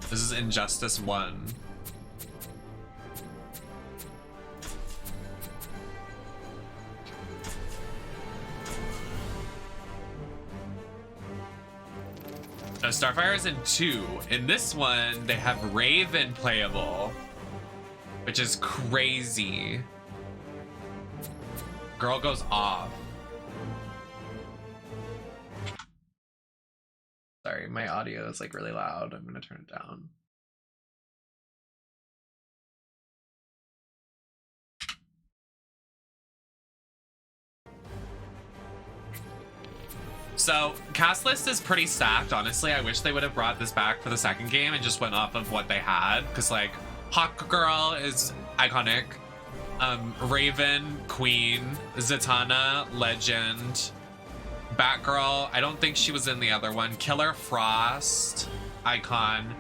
This is Injustice 1. So Starfire is in 2. In this one, they have Raven playable, which is crazy. Girl goes off. Sorry, my audio is like really loud. I'm gonna turn it down. So, cast list is pretty stacked, honestly. I wish they would have brought this back for the second game and just went off of what they had. Because, like, Hawkgirl is iconic. Raven, Queen. Zatanna, legend. Batgirl, I don't think she was in the other one. Killer Frost, icon.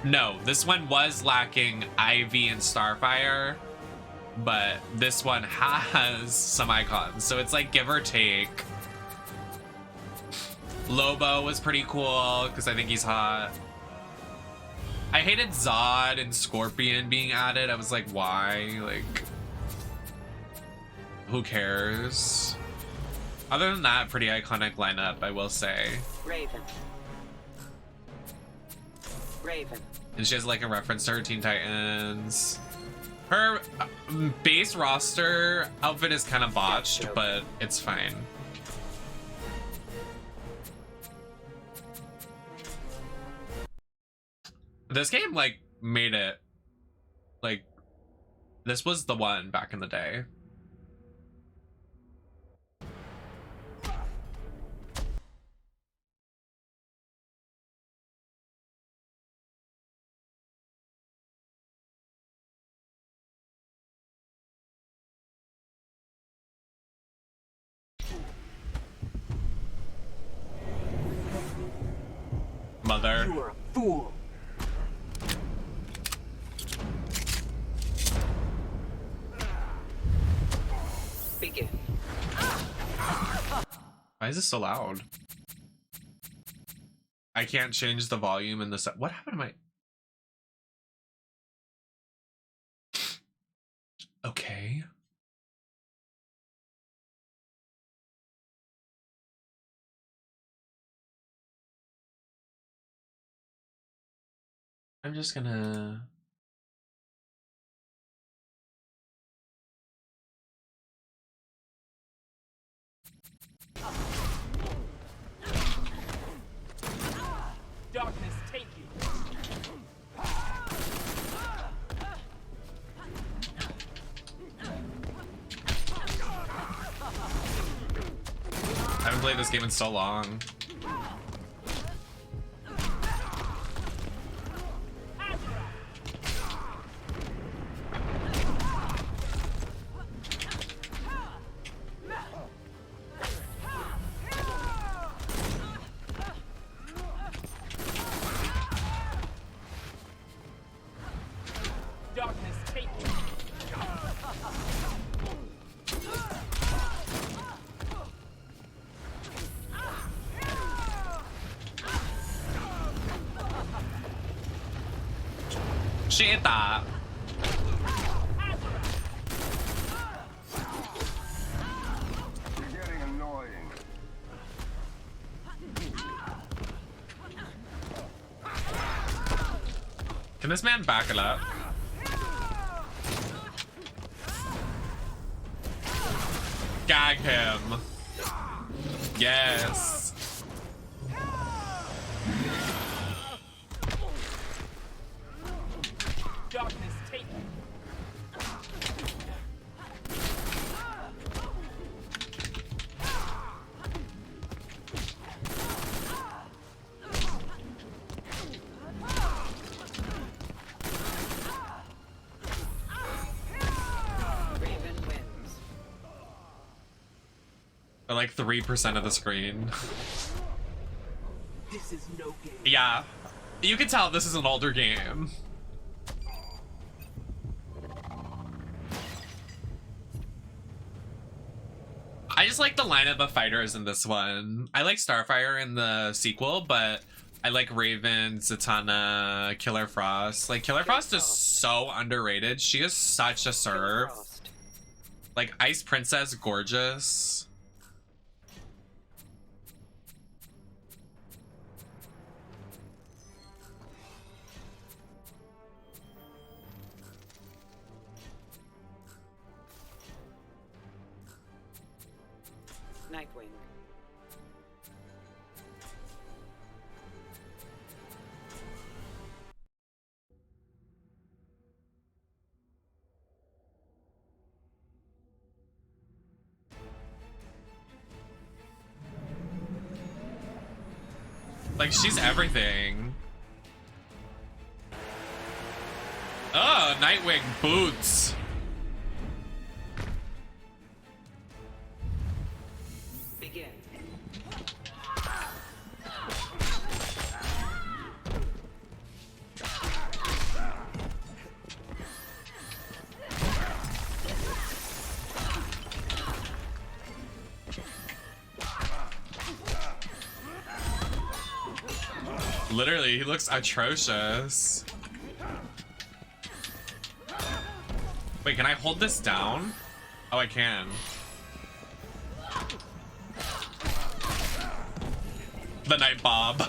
No, this one was lacking Ivy and Starfire. But this one has some icons. So it's like give or take. Lobo was pretty cool because I think he's hot. I hated Zod and Scorpion being added. I was like, why? Like, who cares? Other than that, pretty iconic lineup, I will say. Raven. Raven. And she has like a reference to her Teen Titans. Her base roster outfit is kind of botched, but it's fine. This game, like, made it. Like, this was the one back in the day. Mother. You are a fool. Begin. Why is this so loud? I can't change the volume in the set. What happened to my... Okay. I'm just gonna... Darkness, take you. I haven't played this game in so long. Darkness, take you. Shita. You're getting annoying. Can this man back it up? Gag him. Yes. Darkness, take you. Raven wins. Or like 3% of the screen. This is no game. Yeah. You can tell this is an older game. I just like the lineup of fighters in this one. I like Starfire in the sequel, but I like Raven, Zatanna, Killer Frost. Like, Killer Frost is so underrated. She is such a serve. Like, Ice Princess, gorgeous. Nightwing. Like, she's everything. Oh, Nightwing boots. Begin. Literally, he looks atrocious. Wait, can I hold this down? Oh, I can. The Night Bob.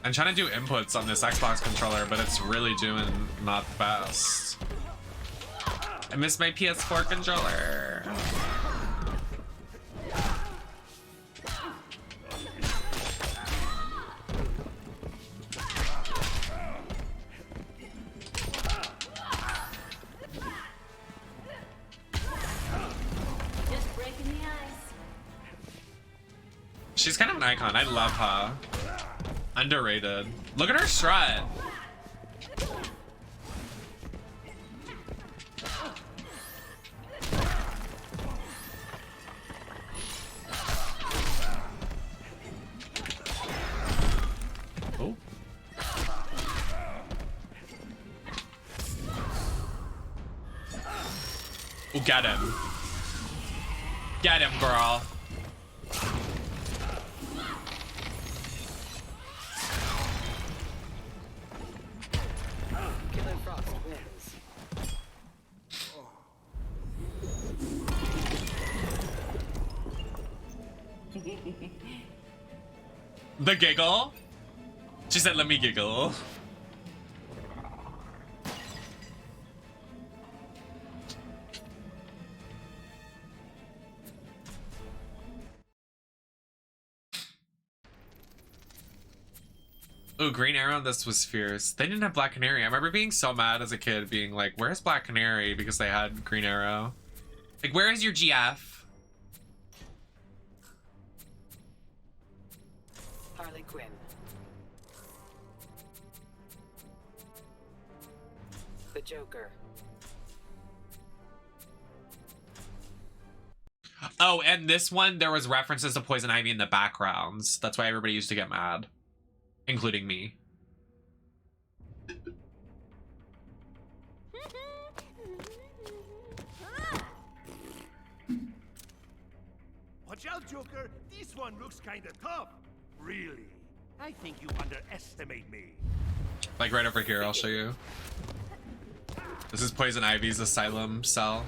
I'm trying to do inputs on this Xbox controller, but it's really doing not the best. I miss my PS4 controller. She's kind of an icon. I love her. Underrated. Look at her strut. Oh. Oh, get him. Get him, girl. The giggle? She said, let me giggle. Ooh, Green Arrow, this was fierce. They didn't have Black Canary. I remember being so mad as a kid, being like, where's Black Canary? Because they had Green Arrow. Like, where is your GF? Harley Quinn. The Joker. Oh, and this one, there was references to Poison Ivy in the backgrounds. That's why everybody used to get mad. Including me. Watch out, Joker. This one looks kinda tough. Really? I think you underestimate me. Like right over here, I'll show you. This is Poison Ivy's asylum cell.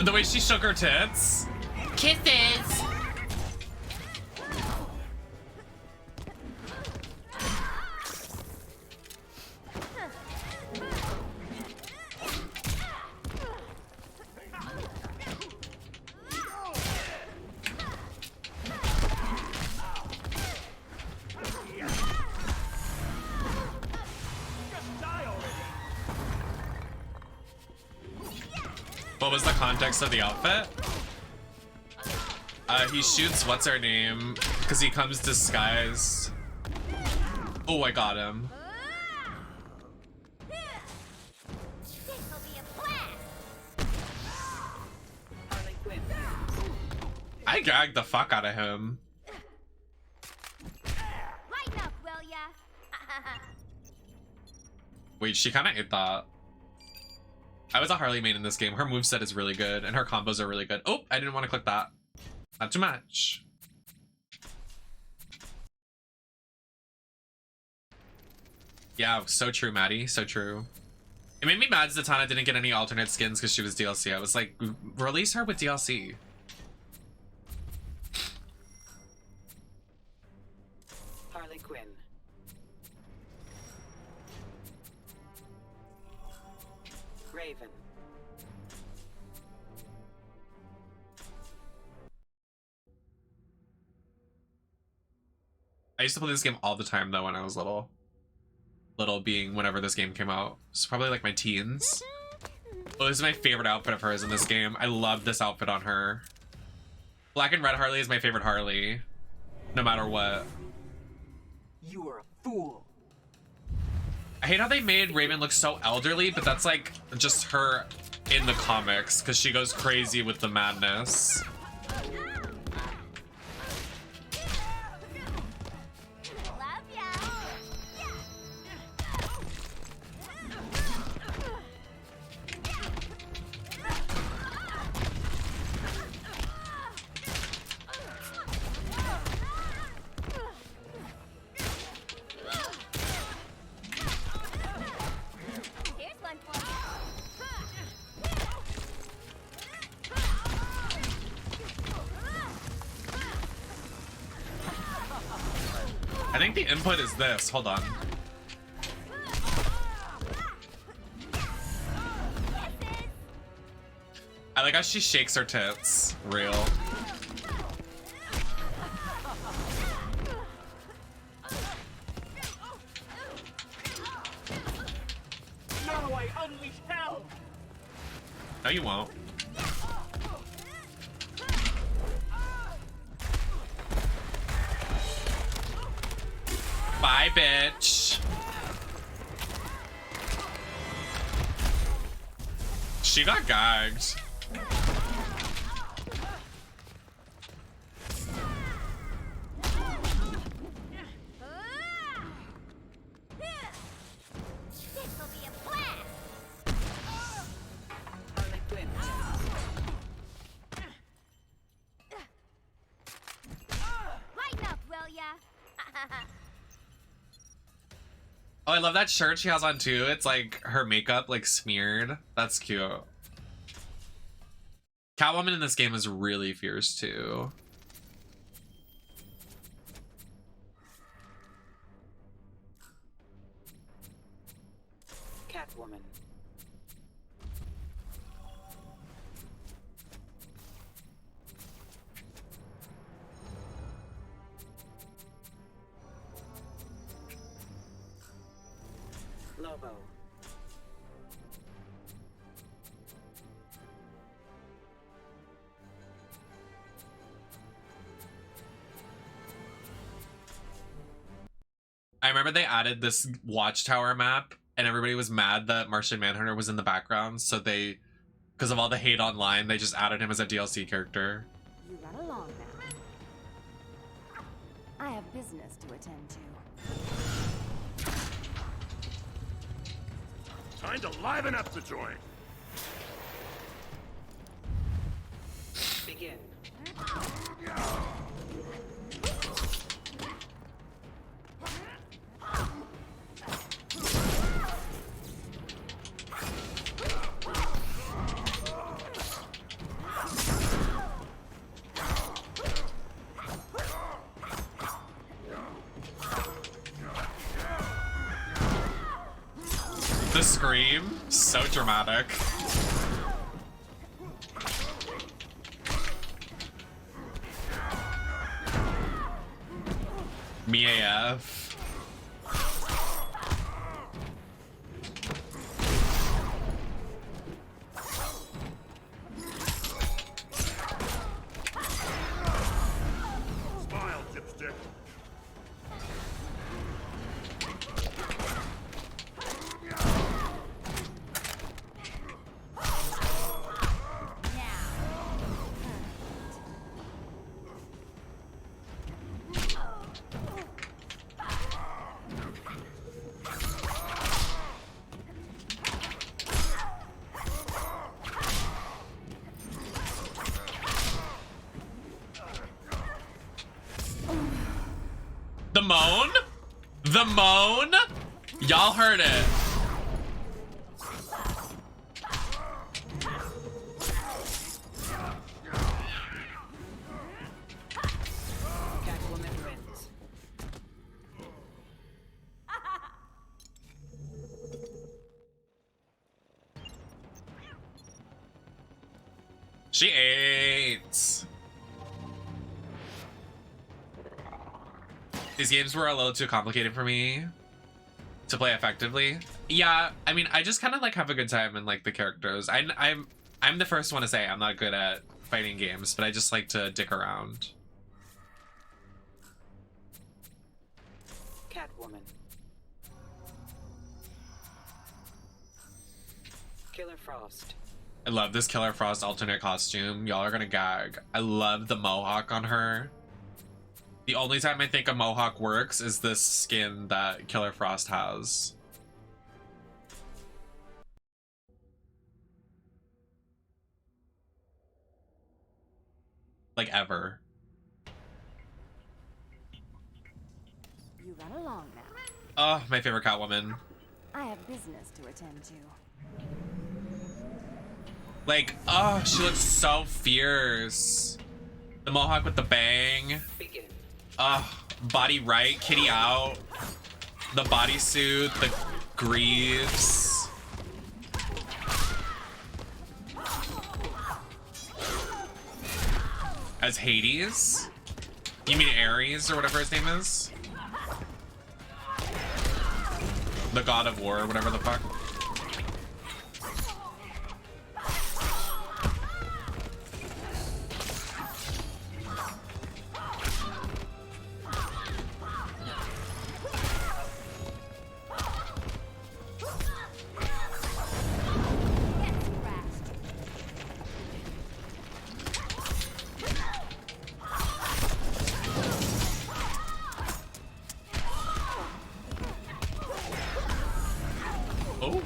The way she shook her tits. Kisses. What was the context of the outfit? He shoots what's her name because he comes disguised. Oh, I got him. Harley Quinn. I gagged the fuck out of him. Lighten up, will ya? Wait, she kind of ate that. I was a Harley main in this game. Her moveset is really good and her combos are really good. Oh, I didn't want to click that. Not too much. Yeah, so true, Maddie. So true. It made me mad Zatanna didn't get any alternate skins because she was DLC. I was like, release her with DLC. Harley Quinn. Raven. I used to play this game all the time though when I was little. Little being whenever this game came out. It's probably like my teens. Oh, this is my favorite outfit of hers in this game. I love this outfit on her. Black and red Harley is my favorite Harley. No matter what. You are a fool. I hate how they made Raven look so elderly, but that's like just her in the comics because she goes crazy with the madness. Love ya. Here's one for you. I think the input is this. Hold on. I like how she shakes her tits. Real. Now I unleash hell. No, you won't. Bye, bitch. She got gagged. This'll be a blast. Harley Quinn. Lighten up, will ya? Oh, I love that shirt she has on too. It's like her makeup like smeared. That's cute. Catwoman in this game is really fierce too. Catwoman. Lobo. I remember they added this watchtower map and everybody was mad that Martian Manhunter was in the background, so they, because of all the hate online, they just added him as a DLC character. You run along now. I have business to attend to. Time to liven up the joint. Begin. The scream, so dramatic. Me AF. moan? The moan? Y'all heard it. Catwoman wins. She ate. These games were a little too complicated for me to play effectively. Yeah, I mean, I just kind of like have a good time in like the characters. I'm the first one to say I'm not good at fighting games, but I just like to dick around. Catwoman. Killer Frost. I love this Killer Frost alternate costume. Y'all are gonna gag. I love the mohawk on her. The only time I think a mohawk works is this skin that Killer Frost has. Like ever. You run along now. Oh, my favorite Catwoman. I have business to attend to. Like, oh, she looks so fierce. The mohawk with the bang. Begin. Body right, kitty out. The bodysuit, the greaves. As Hades? You mean Ares or whatever his name is? The god of war, whatever the fuck. Oh.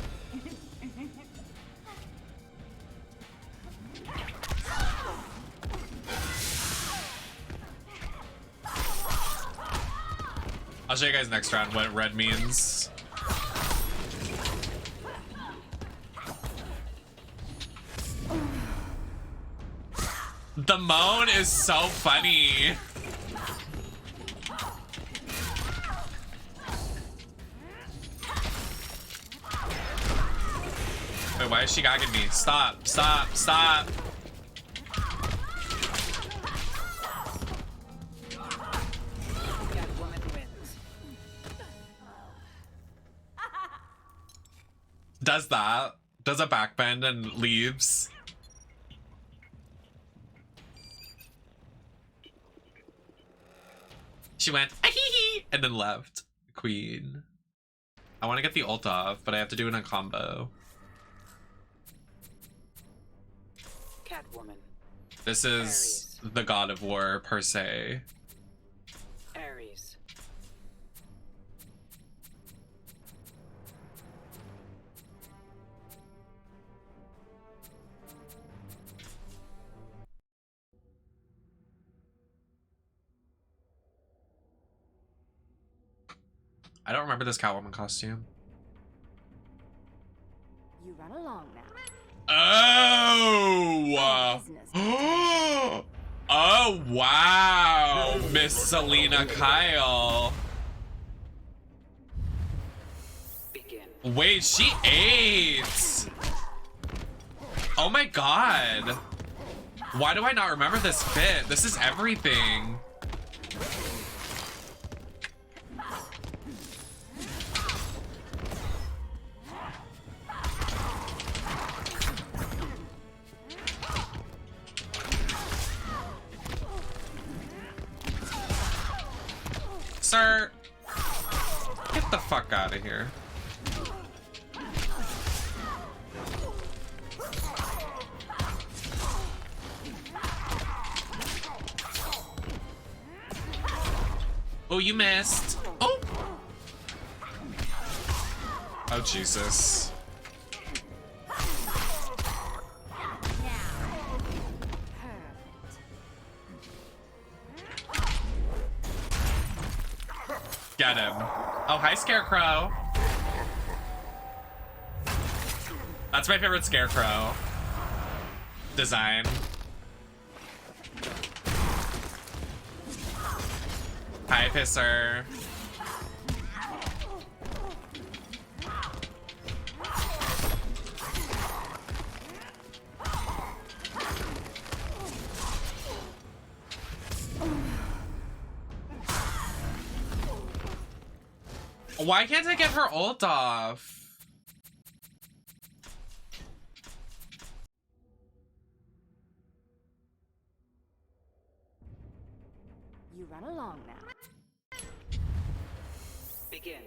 I'll show you guys next round what red means. The moan is so funny. Wait, why is she gagging me? Stop, stop, stop. Catwoman wins. Does that. Does a backbend and leaves. She went, "Ah-hee-hee," and then left. Queen. I want to get the ult off, but I have to do it in a combo. Catwoman. This is the god of war per se. Ares. I don't remember this Catwoman costume. You run along now. Oh! Business. Oh, wow! Miss Selena Kyle. Begin. Wait, she ate! Oh my god! Why do I not remember this fit? This is everything. Sir, get the fuck out of here. Oh, you missed. Oh. Oh, Jesus. Get him. Oh, hi, Scarecrow. That's my favorite Scarecrow design. Hi, Pisser. Why can't I get her ult off? You run along now. Begin.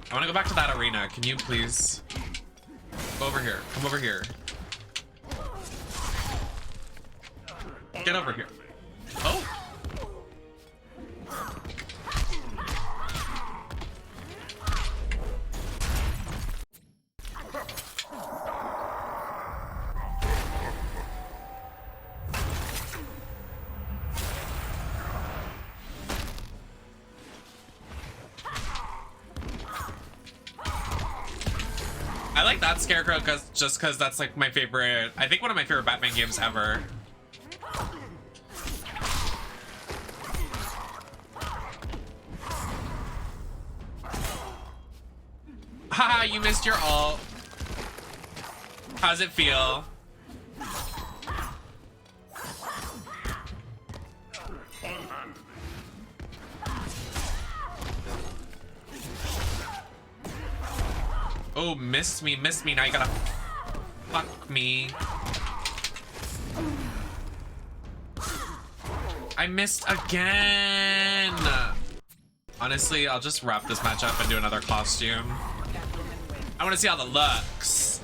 I want to go back to that arena. Can you please go over here? Come over here. Get over here. Oh! I like that Scarecrow just because that's like my favorite, I think one of my favorite Batman games ever. Haha, you missed your ult. How's it feel? Oh, missed me. Now you gotta fuck me. I missed again. Honestly, I'll just wrap this match up and do another costume. I want to see all the looks.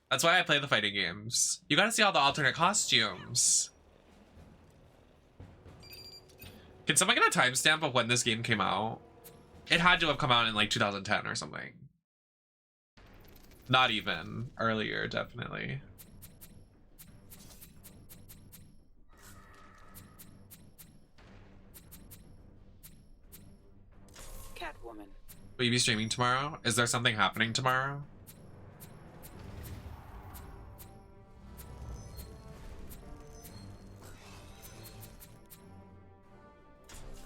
That's why I play the fighting games. You gotta see all the alternate costumes. Can someone get a timestamp of when this game came out? It had to have come out in like 2010 or something. Not even. Earlier, definitely. Catwoman. Will you be streaming tomorrow? Is there something happening tomorrow?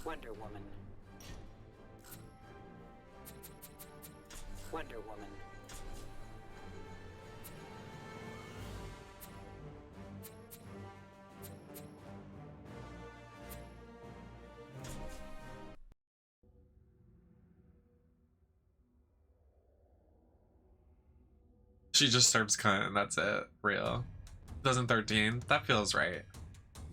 Wonder Woman. Wonder Woman. She just serves cunt and that's it. Real. 2013. That feels right.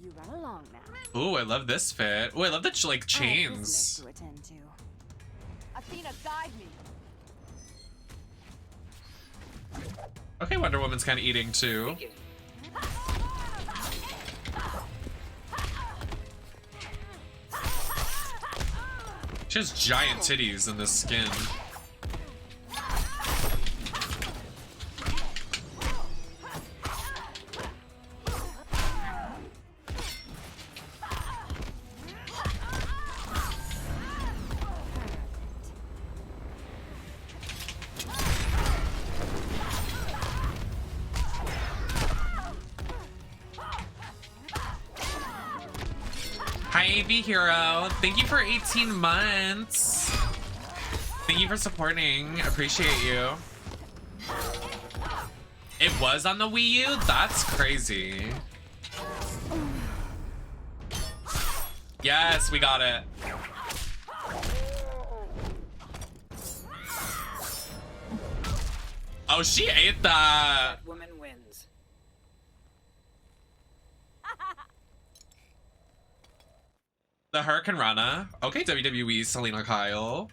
You run along now. Ooh, I love this fit. Ooh, I love the like I have business chains. to attend to. Athena, guide me. Okay, Wonder Woman's kind of eating too. Begin. She has giant titties in this skin. Hi, AV Hero. Thank you for 18 months. Thank you for supporting. Appreciate you. It was on the Wii U? That's crazy. Yes, we got it. Oh, she ate that. Catwoman wins. The Hurricane Rana. Okay, WWE Selena Kyle.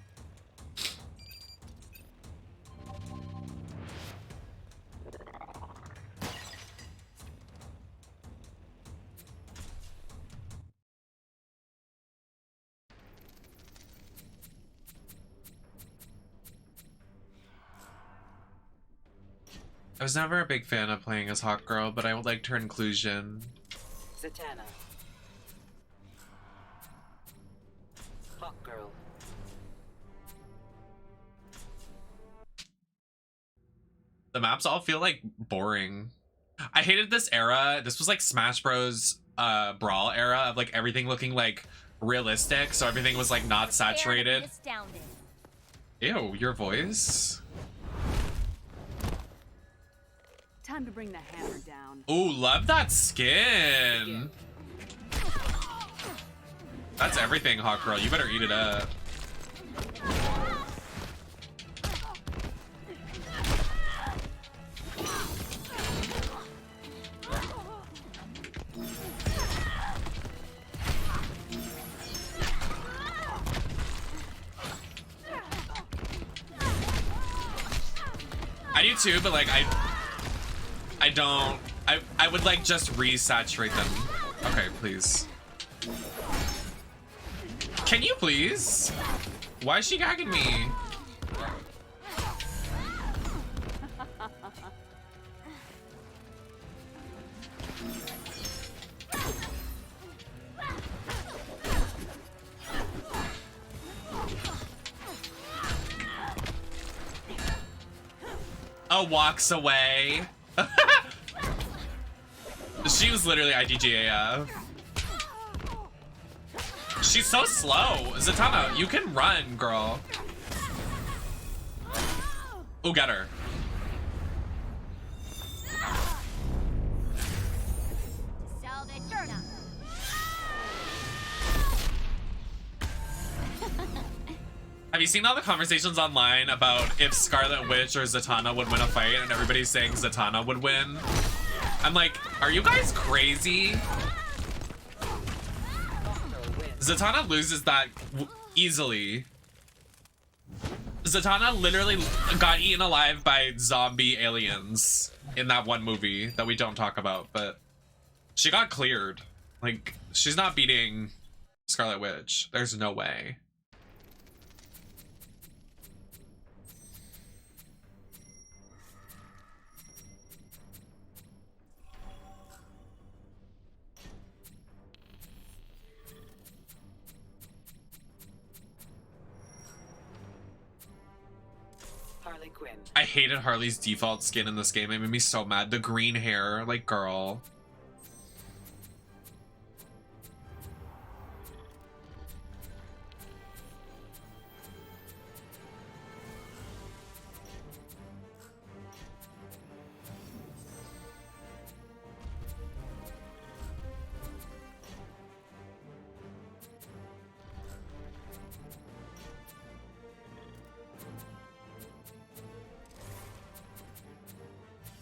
I was never a big fan of playing as Hawkgirl, but I would like her inclusion. Zatanna. Hawkgirl. The maps all feel like boring. I hated this era. This was like Smash Bros. Brawl era of like everything looking like realistic, so everything was like not saturated. Ew, your voice. Time to bring the hammer down. Ooh, love that skin. That's everything, Hawkgirl. You better eat it up. I do too, but like I don't. I would like just resaturate them. Okay, please. Can you please? Why is she gagging me? Oh, walks away. She was literally IDGAF. She's so slow. Zatanna, you can run, girl. Ooh, get her. Have you seen all the conversations online about if Scarlet Witch or Zatanna would win a fight, and everybody's saying Zatanna would win? I'm like, are you guys crazy? Zatanna loses that easily. Zatanna literally got eaten alive by zombie aliens in that one movie that we don't talk about, but she got cleared. Like, she's not beating Scarlet Witch. There's no way. Harley Quinn. I hated Harley's default skin in this game. It made me so mad. The green hair, like, girl.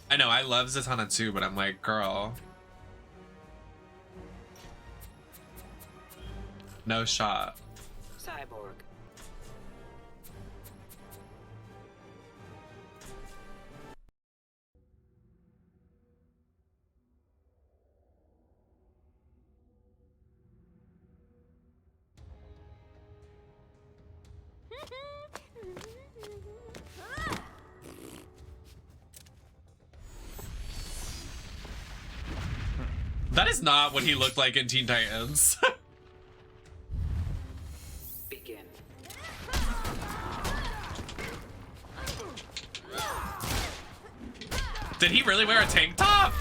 I know, I love Zatanna too, but I'm like, girl. No shot. Cyborg. That is not what he looked like in Teen Titans. Begin. Did he really wear a tank top?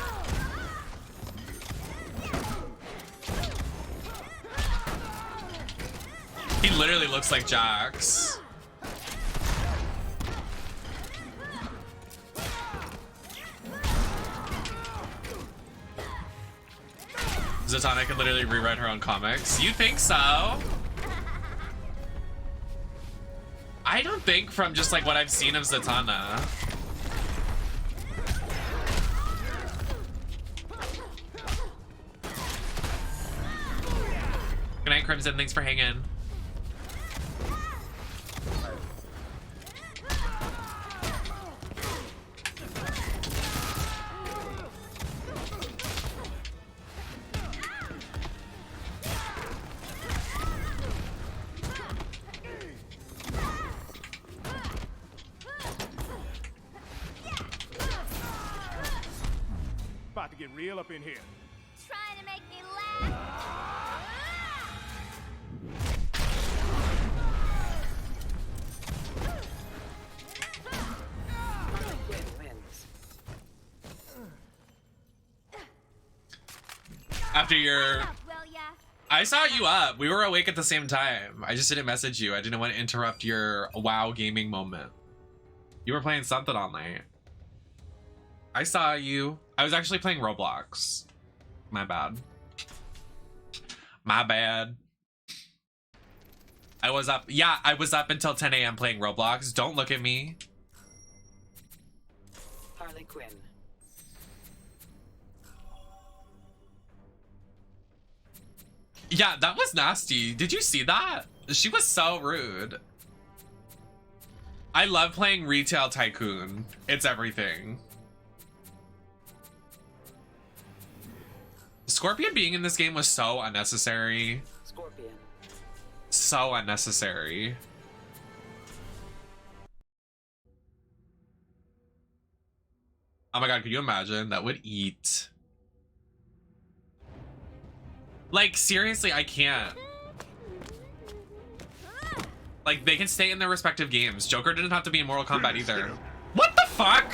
He literally looks like Jax. Zatanna could literally rewrite her own comics. You think so? I don't think from just like what I've seen of Zatanna. Good night, Crimson. Thanks for hanging. get real up in here. Trying to make me laugh? Harley Quinn wins. After your... Up, will ya? I saw you up. We were awake at the same time. I just didn't message you. I didn't want to interrupt your WoW gaming moment. You were playing something all night. I saw you. I was actually playing Roblox. My bad. My bad. I was up. Yeah, I was up until 10 a.m. playing Roblox. Don't look at me. Harley Quinn. Yeah, that was nasty. Did you see that? She was so rude. I love playing Retail Tycoon. It's everything. Scorpion being in this game was so unnecessary. Scorpion. So unnecessary. Oh my god, could you imagine? That would eat. Like, seriously, I can't. Like, they can stay in their respective games. Joker didn't have to be in Mortal Kombat either. What the fuck?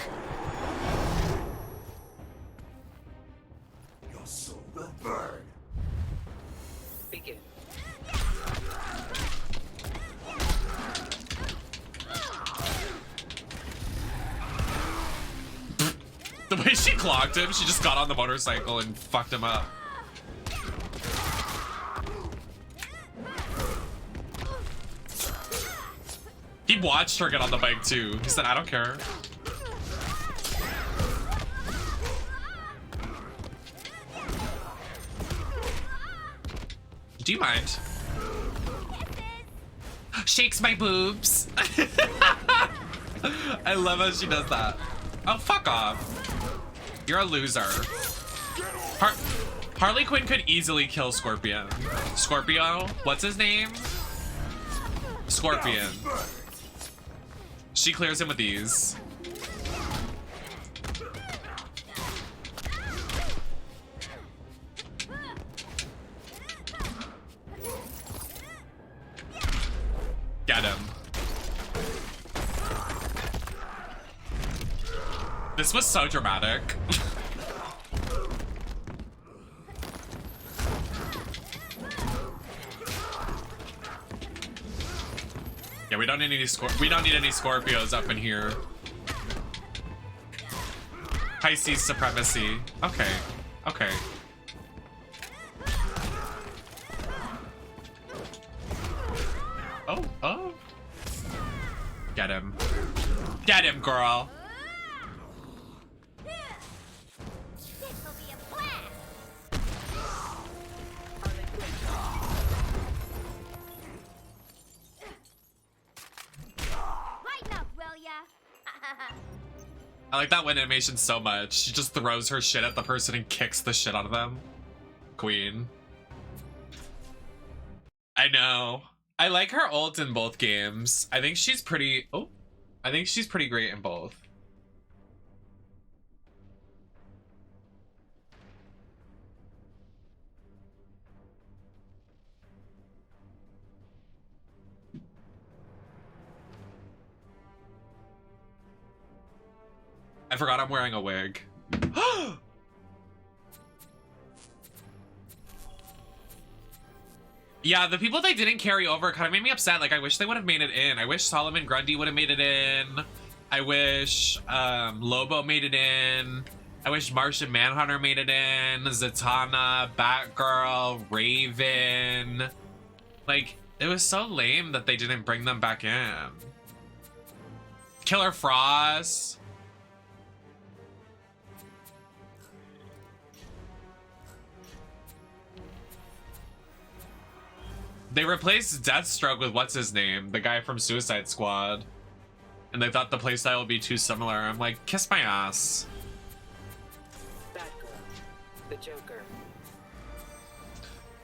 Your soul will burn. Begin. The way she clocked him, she just got on the motorcycle and fucked him up. He watched her get on the bike too. He said, I don't care. Do you mind? Shakes my boobs. I love how she does that. Oh, fuck off. You're a loser. Harley Quinn could easily kill Scorpion. Scorpio? What's his name? Scorpion. She clears him with ease. Get him. This was so dramatic. Yeah, we don't need any Scorpios up in here. Pisces supremacy. Okay. Okay. Oh, oh. Get him. Get him, girl. This'll be a blast. Lighten up, will ya? I like that win animation so much. She just throws her shit at the person and kicks the shit out of them. Queen. I know. I like her ult in both games. I think she's pretty... Oh. I think she's pretty great in both. I forgot I'm wearing a wig. Yeah, the people they didn't carry over kind of made me upset. Like, I wish they would have made it in. I wish Solomon Grundy would have made it in. I wish Lobo made it in. I wish Martian Manhunter made it in. Zatanna, Batgirl, Raven. Like, it was so lame that they didn't bring them back in. Killer Frost. They replaced Deathstroke with what's his name? The guy from Suicide Squad. And they thought the playstyle would be too similar. I'm like, kiss my ass. Batgirl. The Joker.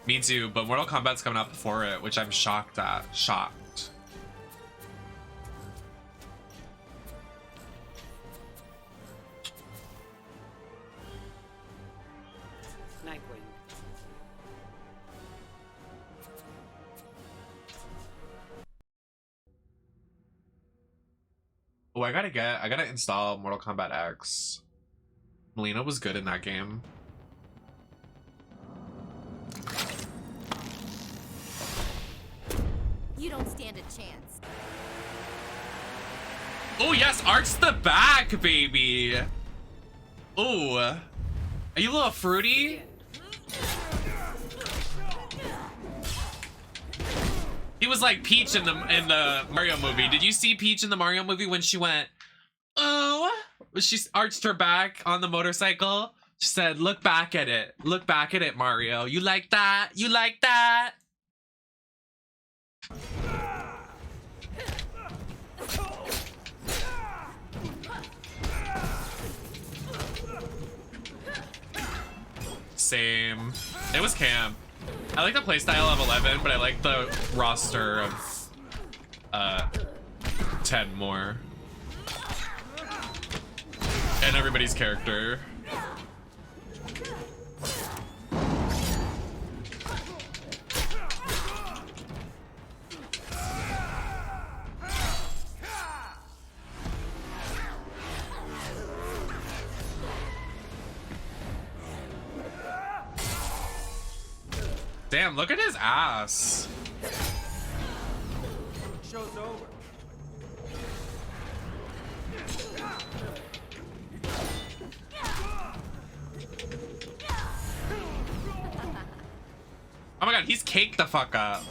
Me too, but Mortal Kombat's coming out before it, which I'm shocked at. Shocked. Oh, I gotta install Mortal Kombat X. Melina was good in that game. You don't stand a chance. Oh yes, arch the back, baby. Oh, are you a little fruity? He was like Peach in the Mario movie. Did you see Peach in the Mario movie when she went, oh, she arched her back on the motorcycle? She said, look back at it. Look back at it, Mario. You like that? You like that? Same. It was camp. I like the playstyle of 11, but I like the roster of 10 more. And everybody's character. Damn, look at his ass. Show's over. Oh my god, he's caked the fuck up.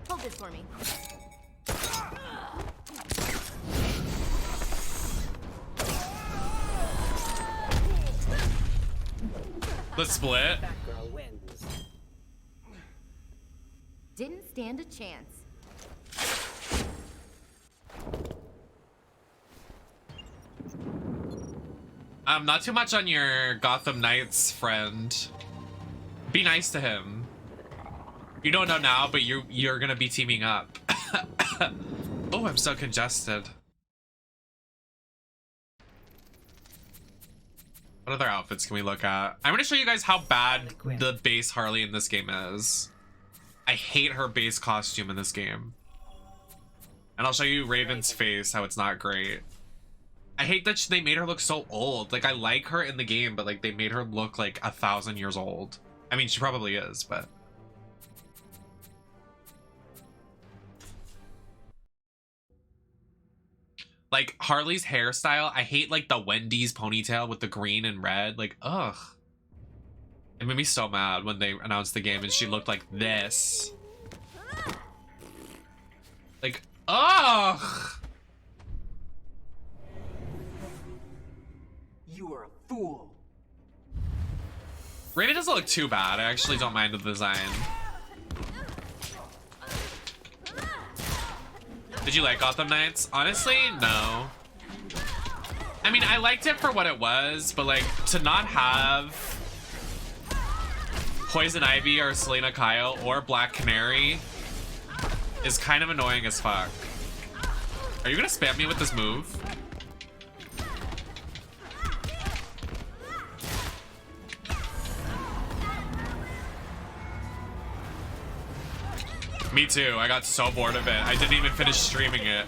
Hold this for me. Let's split. Batgirl wins. Didn't stand a chance. Not too much on your Gotham Knights friend. Be nice to him. You don't know now, but you're gonna be teaming up. Oh, I'm so congested. What other outfits can we look at? I'm gonna show you guys how bad the base Harley in this game is. I hate her base costume in this game. And I'll show you Raven's face, how it's not great. I hate that they made her look so old. Like, I like her in the game, but like they made her look like 1,000 years old. I mean, she probably is, but... Like, Harley's hairstyle, I hate, like, the Wendy's ponytail with the green and red. Like, ugh. It made me so mad when they announced the game and she looked like this. Like, ugh! You are a fool. Raven doesn't look too bad. I actually don't mind the design. Did you like Gotham Knights? Honestly, no. I mean, I liked it for what it was, but like, to not have Poison Ivy or Selena Kyle or Black Canary is kind of annoying as fuck. Are you gonna spam me with this move? Me too. I got so bored of it. I didn't even finish streaming it.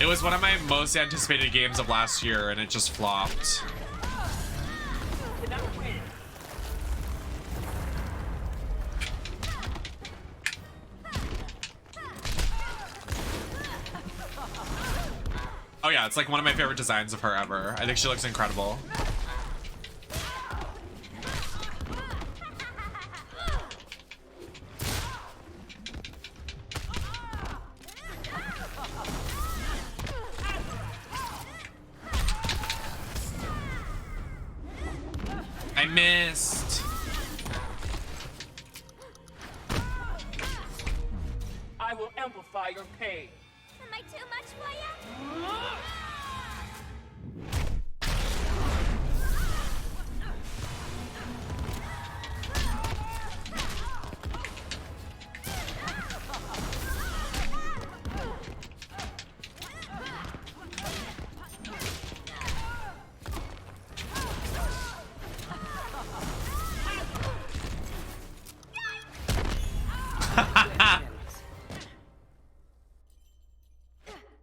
It was one of my most anticipated games of last year, and it just flopped. Oh yeah, it's like one of my favorite designs of her ever. I think she looks incredible. I missed. I will amplify your pain. Am I too much for you?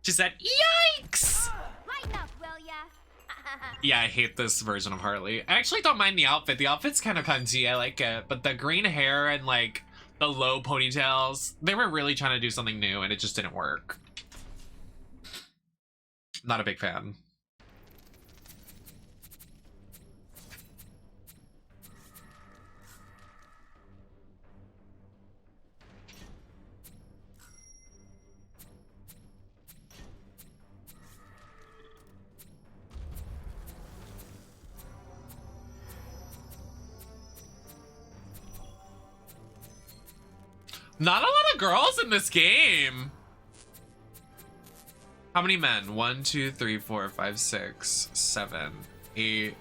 She said, yikes! Lighten up, will ya? Yeah, I hate this version of Harley. I actually don't mind the outfit. The outfit's kind of cunty. I like it. But the green hair and, like, the low ponytails, they were really trying to do something new, and it just didn't work. Not a big fan. Not a lot of girls in this game. How many men? 1, 2, 3, 4, 5, 6, 7, 8,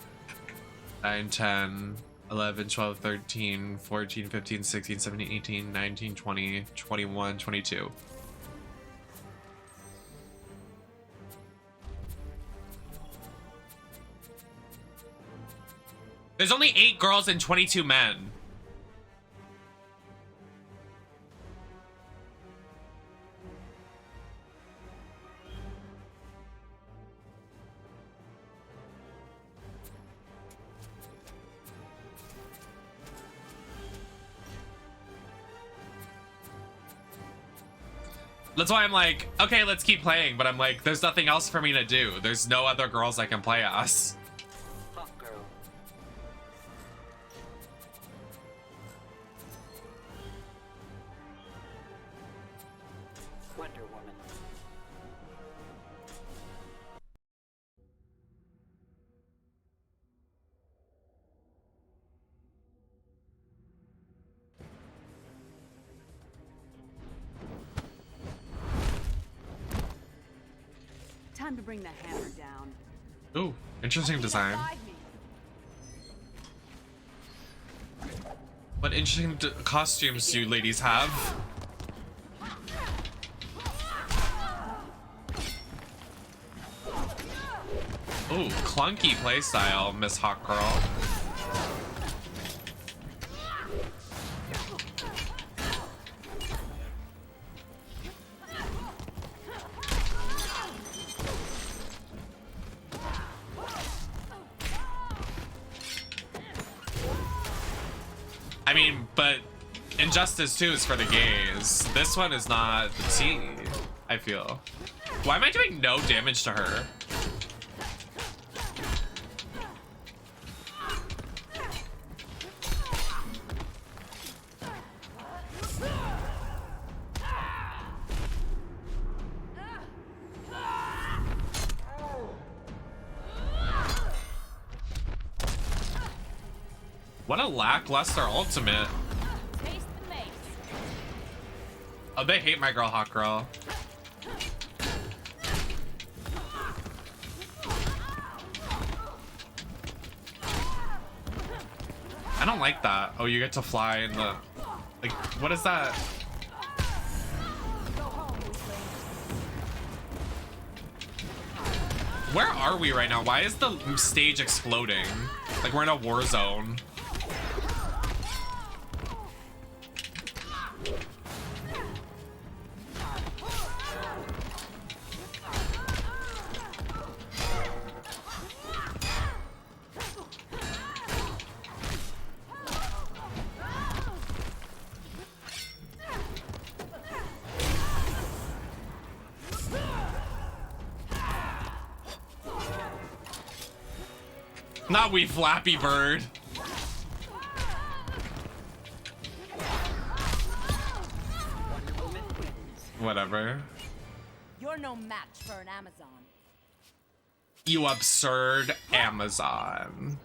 9, 10, 11, 12, 13, 14, 15, 16, 17, 18, 19, 20, 21, 22. There's only 8 girls and 22 men. That's why I'm like, okay, let's keep playing, but I'm like, there's nothing else for me to do. There's no other girls I can play as. Hawkgirl. Wonder Woman. Time to bring the hammer down. Ooh, interesting design. What interesting costumes do you ladies have? Ooh, clunky playstyle, Miss Hawkgirl. I mean, but Injustice 2 is for the gays. This one is not the tea, I feel. Why am I doing no damage to her? What a lackluster ultimate. Taste the mace. Oh, they hate my girl, Hawkgirl. I don't like that. Oh, you get to fly in the... Like, what is that? Where are we right now? Why is the stage exploding? Like, we're in a war zone. Not we, Flappy Bird. Wonder Woman wins. Whatever. You're no match for an Amazon. You absurd Amazon.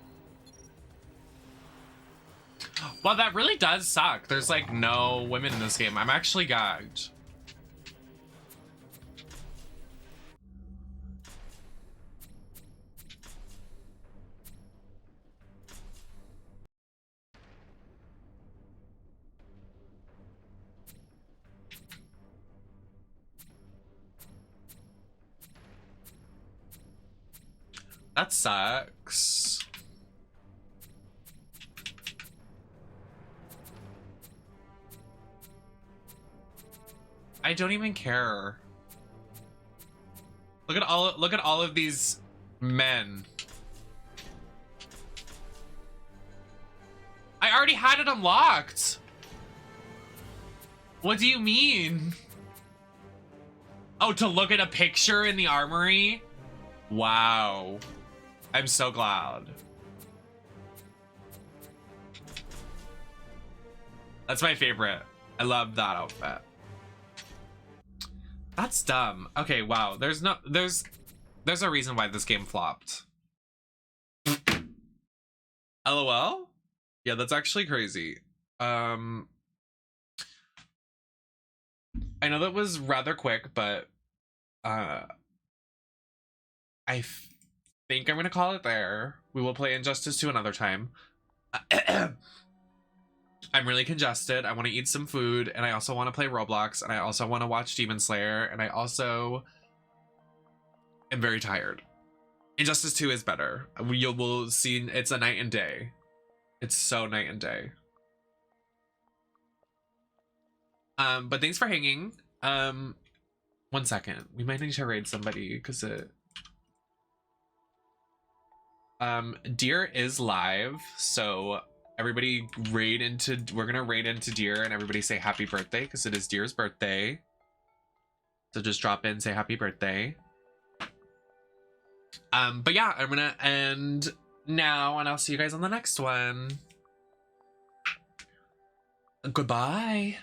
Well, that really does suck. There's like no women in this game. I'm actually gagged. That sucks. I don't even care. Look at all of these men. I already had it unlocked. What do you mean? Oh, to look at a picture in the armory? Wow. I'm so glad. That's my favorite. I love that outfit. That's dumb. Okay, wow. There's a reason why this game flopped. LOL? Yeah, that's actually crazy. I know that was rather quick, but I think I'm gonna call it there. We will play Injustice 2 another time. I'm really congested. I want to eat some food, and I also want to play Roblox, and I also want to watch Demon Slayer, and I also am very tired. Injustice 2 is better. You will see it's a night and day. It's so night and day. But thanks for hanging. 1 second. We might need to raid somebody because it Deer is live, so everybody we're gonna raid into Deer, and everybody say happy birthday because it is Deer's birthday. So just drop in, say happy birthday. But yeah, I'm gonna end now, and I'll see you guys on the next one. Goodbye.